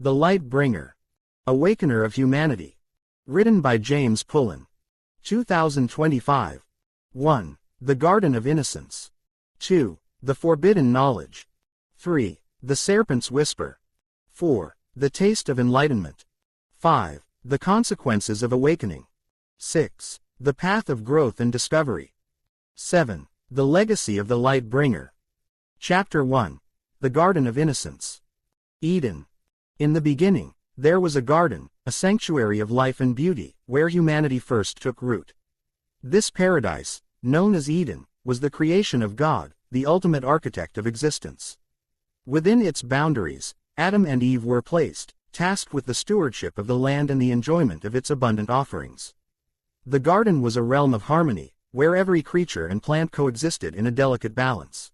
The Light Bringer. Awakener of Humanity. Written by James Pullen. 2025. 1. The Garden of Innocence. 2. The Forbidden Knowledge. 3. The Serpent's Whisper. 4. The Taste of Enlightenment. 5. The Consequences of Awakening. 6. The Path of Growth and Discovery. 7. The Legacy of the Light Bringer. Chapter 1. The Garden of Innocence. Eden. In the beginning, there was a garden, a sanctuary of life and beauty, where humanity first took root. This paradise, known as Eden, was the creation of God, the ultimate architect of existence. Within its boundaries, Adam and Eve were placed, tasked with the stewardship of the land and the enjoyment of its abundant offerings. The garden was a realm of harmony, where every creature and plant coexisted in a delicate balance.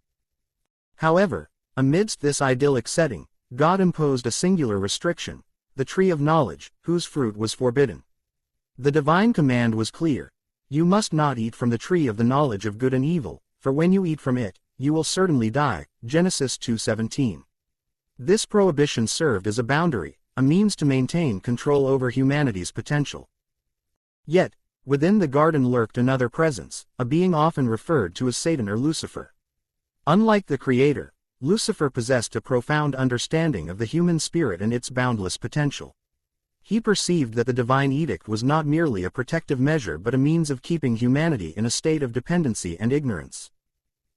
However, amidst this idyllic setting, God imposed a singular restriction, the tree of knowledge, whose fruit was forbidden. The divine command was clear: you must not eat from the tree of the knowledge of good and evil, for when you eat from it, you will certainly die. Genesis 2:17. This prohibition served as a boundary, a means to maintain control over humanity's potential. Yet, within the garden lurked another presence, a being often referred to as Satan or Lucifer. Unlike the Creator, Lucifer possessed a profound understanding of the human spirit and its boundless potential. He perceived that the divine edict was not merely a protective measure but a means of keeping humanity in a state of dependency and ignorance.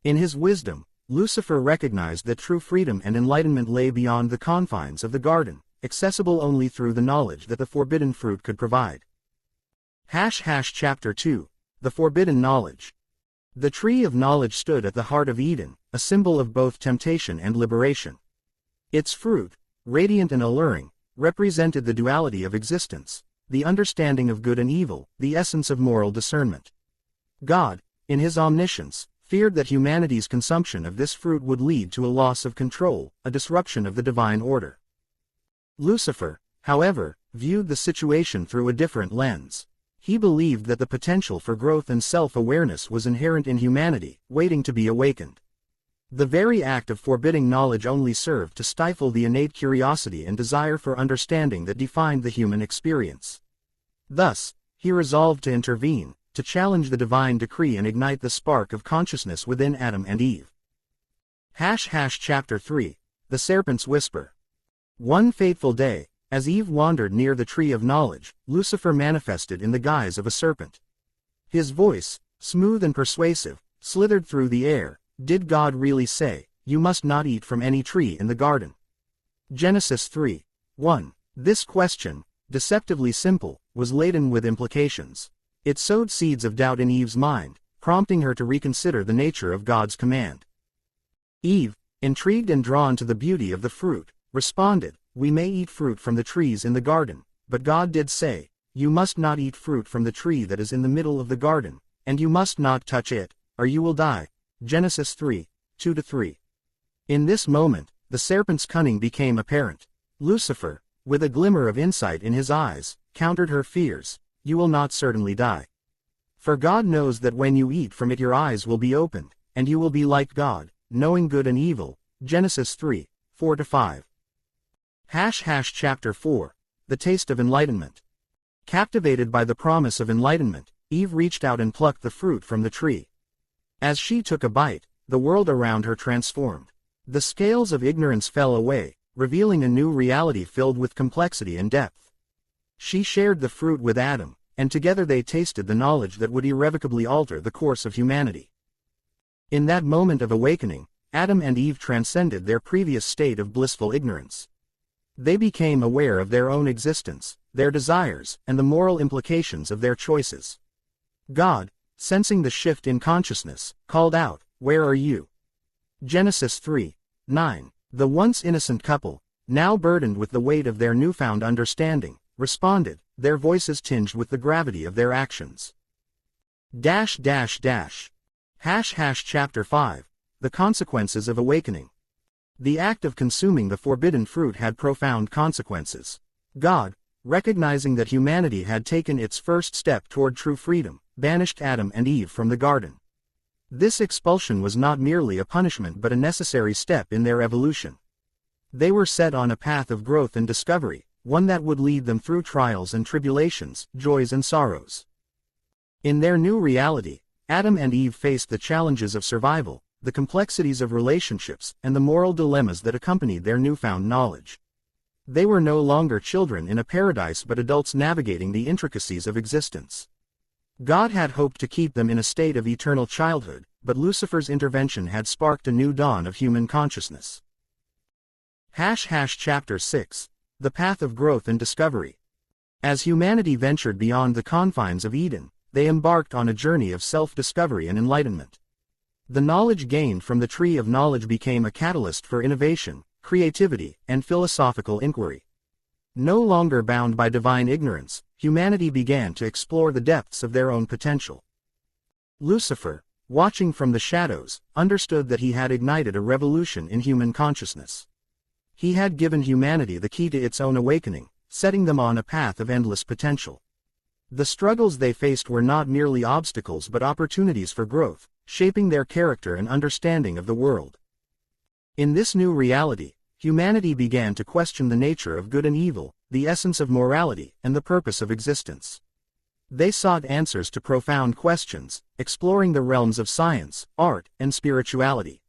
In his wisdom, Lucifer recognized that true freedom and enlightenment lay beyond the confines of the garden, accessible only through the knowledge that the forbidden fruit could provide. Chapter 2. The Forbidden Knowledge. The tree of knowledge stood at the heart of Eden, a symbol of both temptation and liberation. Its fruit, radiant and alluring, represented the duality of existence, the understanding of good and evil, the essence of moral discernment. God, in his omniscience, feared that humanity's consumption of this fruit would lead to a loss of control, a disruption of the divine order. Lucifer, however, viewed the situation through a different lens. He believed that the potential for growth and self-awareness was inherent in humanity, waiting to be awakened. The very act of forbidding knowledge only served to stifle the innate curiosity and desire for understanding that defined the human experience. Thus, he resolved to intervene, to challenge the divine decree and ignite the spark of consciousness within Adam and Eve. Chapter 3. The Serpent's Whisper. One fateful day, as Eve wandered near the tree of knowledge, Lucifer manifested in the guise of a serpent. His voice, smooth and persuasive, slithered through the air. Did God really say, "You must not eat from any tree in the garden"? Genesis 3:1. This question, deceptively simple, was laden with implications. It sowed seeds of doubt in Eve's mind, prompting her to reconsider the nature of God's command. Eve, intrigued and drawn to the beauty of the fruit, responded, "We may eat fruit from the trees in the garden, but God did say, 'You must not eat fruit from the tree that is in the middle of the garden, and you must not touch it, or you will die.'" Genesis 3:2-3. In this moment, the serpent's cunning became apparent. Lucifer, with a glimmer of insight in his eyes, countered her fears: "You will not certainly die. For God knows that when you eat from it your eyes will be opened, and you will be like God, knowing good and evil." Genesis 3:4-5. Chapter 4. The Taste of Enlightenment. Captivated by the promise of enlightenment, Eve reached out and plucked the fruit from the tree. As she took a bite, the world around her transformed. The scales of ignorance fell away, revealing a new reality filled with complexity and depth. She shared the fruit with Adam, and together they tasted the knowledge that would irrevocably alter the course of humanity. In that moment of awakening, Adam and Eve transcended their previous state of blissful ignorance. They became aware of their own existence, their desires, and the moral implications of their choices. God, sensing the shift in consciousness, called out, "Where are you?" Genesis 3:9. The once innocent couple, now burdened with the weight of their newfound understanding, responded, their voices tinged with the gravity of their actions. Chapter 5. The Consequences of Awakening. The act of consuming the forbidden fruit had profound consequences. God, recognizing that humanity had taken its first step toward true freedom, banished Adam and Eve from the garden. This expulsion was not merely a punishment but a necessary step in their evolution. They were set on a path of growth and discovery, one that would lead them through trials and tribulations, joys and sorrows. In their new reality, Adam and Eve faced the challenges of survival, the complexities of relationships, and the moral dilemmas that accompanied their newfound knowledge. They were no longer children in a paradise but adults navigating the intricacies of existence. God had hoped to keep them in a state of eternal childhood, but Lucifer's intervention had sparked a new dawn of human consciousness. Chapter 6. The Path of Growth and Discovery. As humanity ventured beyond the confines of Eden, they embarked on a journey of self-discovery and enlightenment. The knowledge gained from the tree of knowledge became a catalyst for innovation, creativity, and philosophical inquiry. No longer bound by divine ignorance, humanity began to explore the depths of their own potential. Lucifer, watching from the shadows, understood that he had ignited a revolution in human consciousness. He had given humanity the key to its own awakening, setting them on a path of endless potential. The struggles they faced were not merely obstacles but opportunities for growth, shaping their character and understanding of the world. In this new reality, humanity began to question the nature of good and evil, the essence of morality, and the purpose of existence. They sought answers to profound questions, exploring the realms of science, art, and spirituality.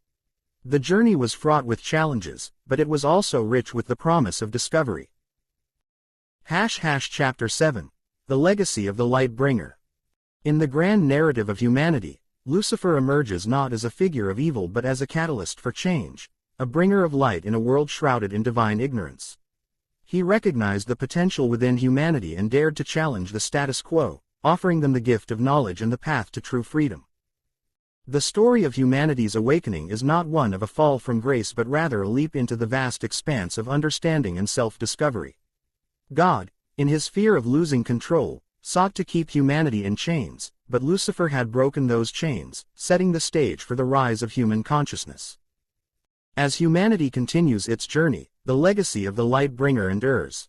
The journey was fraught with challenges, but it was also rich with the promise of discovery. Chapter 7. The Legacy of the Light Bringer. In the grand narrative of humanity, Lucifer emerges not as a figure of evil but as a catalyst for change, a bringer of light in a world shrouded in divine ignorance. He recognized the potential within humanity and dared to challenge the status quo, offering them the gift of knowledge and the path to true freedom. The story of humanity's awakening is not one of a fall from grace but rather a leap into the vast expanse of understanding and self-discovery. God, in his fear of losing control, sought to keep humanity in chains, but Lucifer had broken those chains, setting the stage for the rise of human consciousness. As humanity continues its journey, the legacy of the light bringer endures.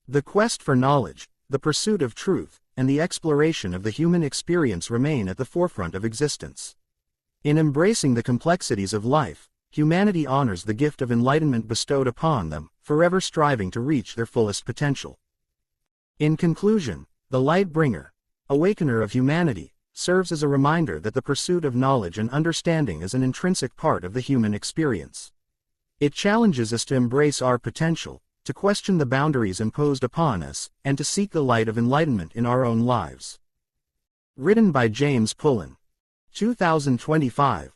The quest for knowledge, the pursuit of truth, and the exploration of the human experience remain at the forefront of existence. In embracing the complexities of life, humanity honors the gift of enlightenment bestowed upon them, forever striving to reach their fullest potential. In conclusion, the light bringer, awakener of humanity, serves as a reminder that the pursuit of knowledge and understanding is an intrinsic part of the human experience. It challenges us to embrace our potential, to question the boundaries imposed upon us, and to seek the light of enlightenment in our own lives. Written by James Pullen. 2025.